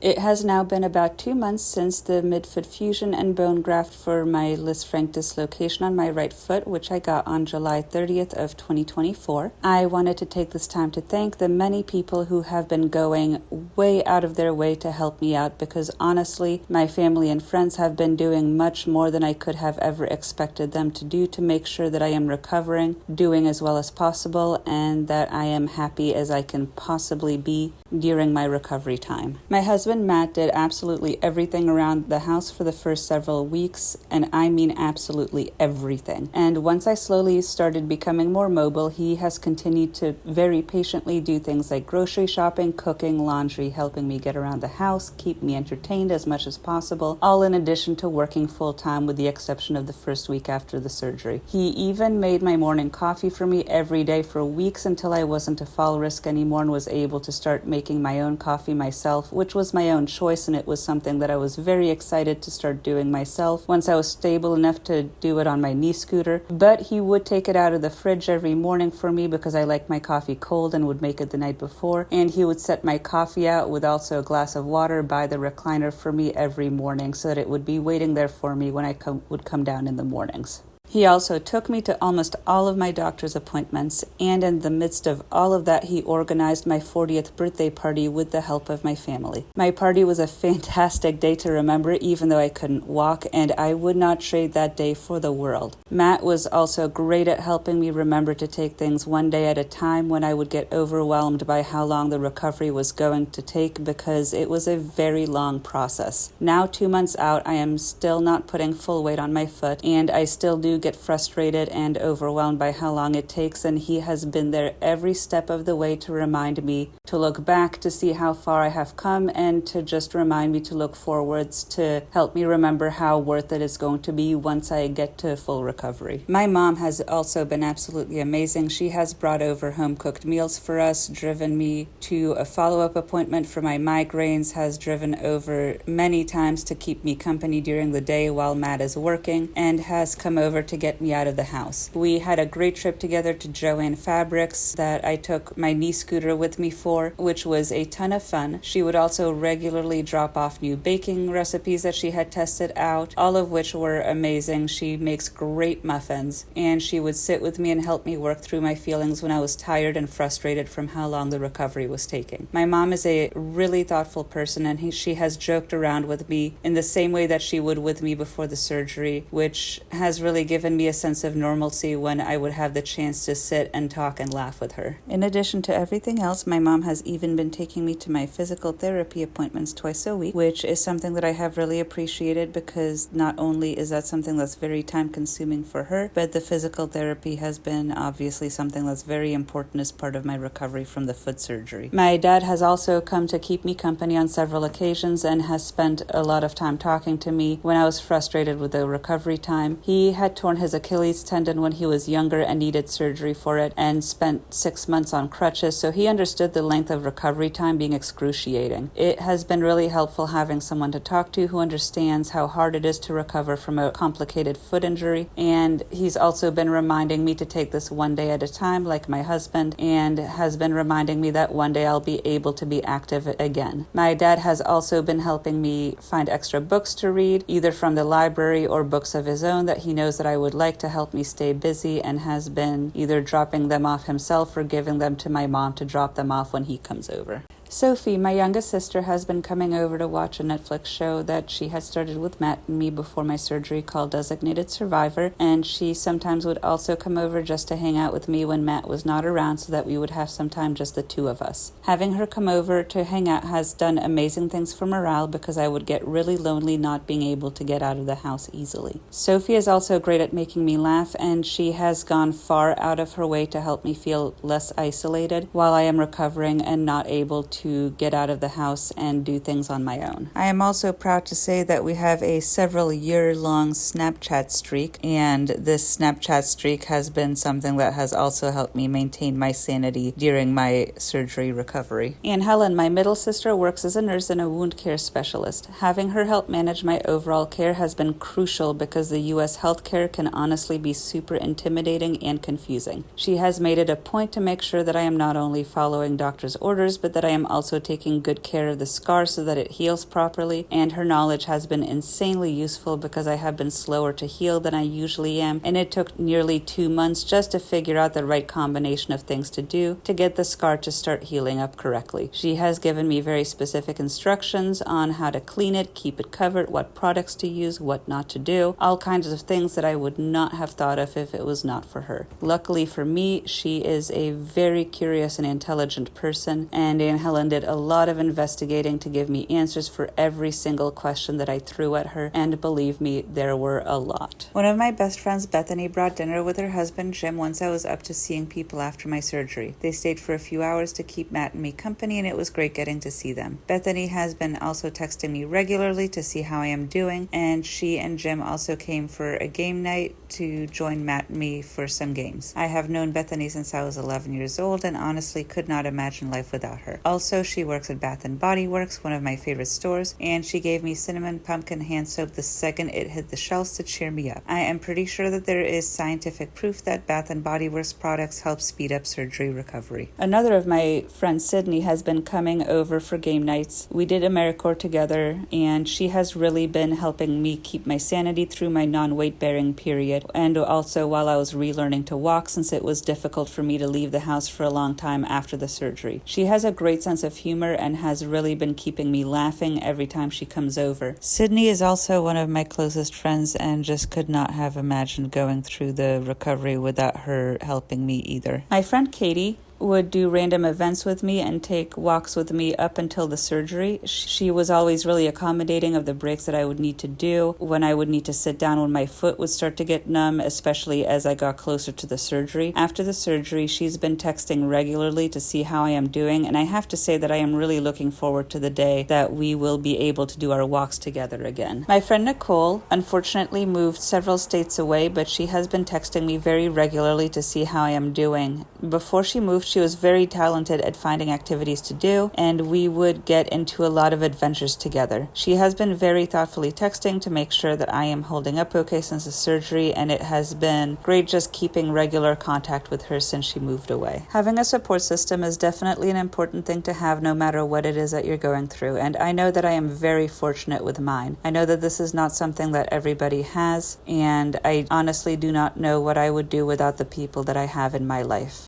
It has now been about 2 months since the midfoot fusion and bone graft for my Lisfranc dislocation on my right foot, which I got on July 30th of 2024. I wanted to take this time to thank the many people who have been going way out of their way to help me out, because honestly, my family and friends have been doing much more than I could have ever expected them to do to make sure that I am recovering, doing as well as possible, and that I am happy as I can possibly be during my recovery time. My husband Matt did absolutely everything around the house for the first several weeks, and I mean absolutely everything. And once I slowly started becoming more mobile, he has continued to very patiently do things like grocery shopping, cooking, laundry, helping me get around the house, keep me entertained as much as possible, all in addition to working full-time with the exception of the first week after the surgery. He even made my morning coffee for me every day for weeks until I wasn't a fall risk anymore and was able to start making my own coffee myself, which was my own choice, and it was something that I was very excited to start doing myself once I was stable enough to do it on my knee scooter. But he would take it out of the fridge every morning for me because I like my coffee cold and would make it the night before, and he would set my coffee out with also a glass of water by the recliner for me every morning so that it would be waiting there for me when I would come down in the mornings. He also took me to almost all of my doctor's appointments, and in the midst of all of that, he organized my 40th birthday party with the help of my family. My party was a fantastic day to remember, even though I couldn't walk, and I would not trade that day for the world. Matt was also great at helping me remember to take things one day at a time when I would get overwhelmed by how long the recovery was going to take, because it was a very long process. Now, 2 months out, I am still not putting full weight on my foot, and I still do get frustrated and overwhelmed by how long it takes, and he has been there every step of the way to remind me to look back to see how far I have come, and to just remind me to look forwards, to help me remember how worth it is going to be once I get to full recovery. My mom has also been absolutely amazing. She has brought over home-cooked meals for us, driven me to a follow-up appointment for my migraines, has driven over many times to keep me company during the day while Matt is working, and has come over to get me out of the house. We had a great trip together to Joann Fabrics that I took my knee scooter with me for, which was a ton of fun. She would also regularly drop off new baking recipes that she had tested out, all of which were amazing. She makes great muffins, and she would sit with me and help me work through my feelings when I was tired and frustrated from how long the recovery was taking. My mom is a really thoughtful person, and she has joked around with me in the same way that she would with me before the surgery, which has really given me a sense of normalcy when I would have the chance to sit and talk and laugh with her. In addition to everything else, my mom has even been taking me to my physical therapy appointments twice a week, which is something that I have really appreciated, because not only is that something that's very time consuming for her, but the physical therapy has been obviously something that's very important as part of my recovery from the foot surgery. My dad has also come to keep me company on several occasions and has spent a lot of time talking to me when I was frustrated with the recovery time. He had torn his Achilles tendon when he was younger and needed surgery for it, and spent 6 months on crutches, so he understood the length of recovery time being excruciating. It has been really helpful having someone to talk to who understands how hard it is to recover from a complicated foot injury, and he's also been reminding me to take this one day at a time, like my husband, and has been reminding me that one day I'll be able to be active again. My dad has also been helping me find extra books to read, either from the library or books of his own that he knows that I would like to help me stay busy, and has been either dropping them off himself or giving them to my mom to drop them off when he comes over. Sophie, my youngest sister, has been coming over to watch a Netflix show that she had started with Matt and me before my surgery called Designated Survivor, and she sometimes would also come over just to hang out with me when Matt was not around so that we would have some time just the two of us. Having her come over to hang out has done amazing things for morale, because I would get really lonely not being able to get out of the house easily. Sophie is also great at making me laugh, and she has gone far out of her way to help me feel less isolated while I am recovering and not able to get out of the house and do things on my own. I am also proud to say that we have a several year-long Snapchat streak, and this Snapchat streak has been something that has also helped me maintain my sanity during my surgery recovery. And Helen, my middle sister, works as a nurse and a wound care specialist. Having her help manage my overall care has been crucial, because the U.S. healthcare can honestly be super intimidating and confusing. She has made it a point to make sure that I am not only following doctor's orders, but that I am Jim also taking good care of the scar so that it heals properly, and her knowledge has been insanely useful because I have been slower to heal than I usually am, and it took nearly 2 months just to figure out the right combination of things to do to get the scar to start healing up correctly. She has given me very specific instructions on how to clean it, keep it covered, what products to use, what not to do, all kinds of things that I would not have thought of if it was not for her. Luckily for me, she is a very curious and intelligent person, and Aunt Helen did a lot of investigating to give me answers for every single question that I threw at her, and believe me, there were a lot. One of my best friends, Bethany, brought dinner with her husband, Jim, once I was up to seeing people after my surgery. They stayed for a few hours to keep Matt and me company, and it was great getting to see them. Bethany has been also texting me regularly to see how I am doing, and she and Jim also came for a game night to join Matt and me for some games. I have known Bethany since I was 11 years old and honestly could not imagine life without her. Also, she works at Bath & Body Works, one of my favorite stores, and she gave me cinnamon pumpkin hand soap the second it hit the shelves to cheer me up. I am pretty sure that there is scientific proof that Bath & Body Works products help speed up surgery recovery. Another of my friends, Sydney, has been coming over for game nights. We did AmeriCorps together, and she has really been helping me keep my sanity through my non-weight bearing period, and also while I was relearning to walk, since it was difficult for me to leave the house for a long time after the surgery. She has a great sense of humor and has really been keeping me laughing every time she comes over. Sydney is also one of my closest friends and just could not have imagined going through the recovery without her helping me either. My friend Katie would do random events with me and take walks with me up until the surgery. She was always really accommodating of the breaks that I would need to do when I would need to sit down when my foot would start to get numb, especially as I got closer to the surgery. After the surgery, she's been texting regularly to see how I am doing, and I have to say that I am really looking forward to the day that we will be able to do our walks together again. My friend Nicole unfortunately moved several states away, but she has been texting me very regularly to see how I am doing. Before she moved, she was very talented at finding activities to do, and we would get into a lot of adventures together. She has been very thoughtfully texting to make sure that I am holding up okay since the surgery, and it has been great just keeping regular contact with her since she moved away. Having a support system is definitely an important thing to have no matter what it is that you're going through, and I know that I am very fortunate with mine. I know that this is not something that everybody has, and I honestly do not know what I would do without the people that I have in my life.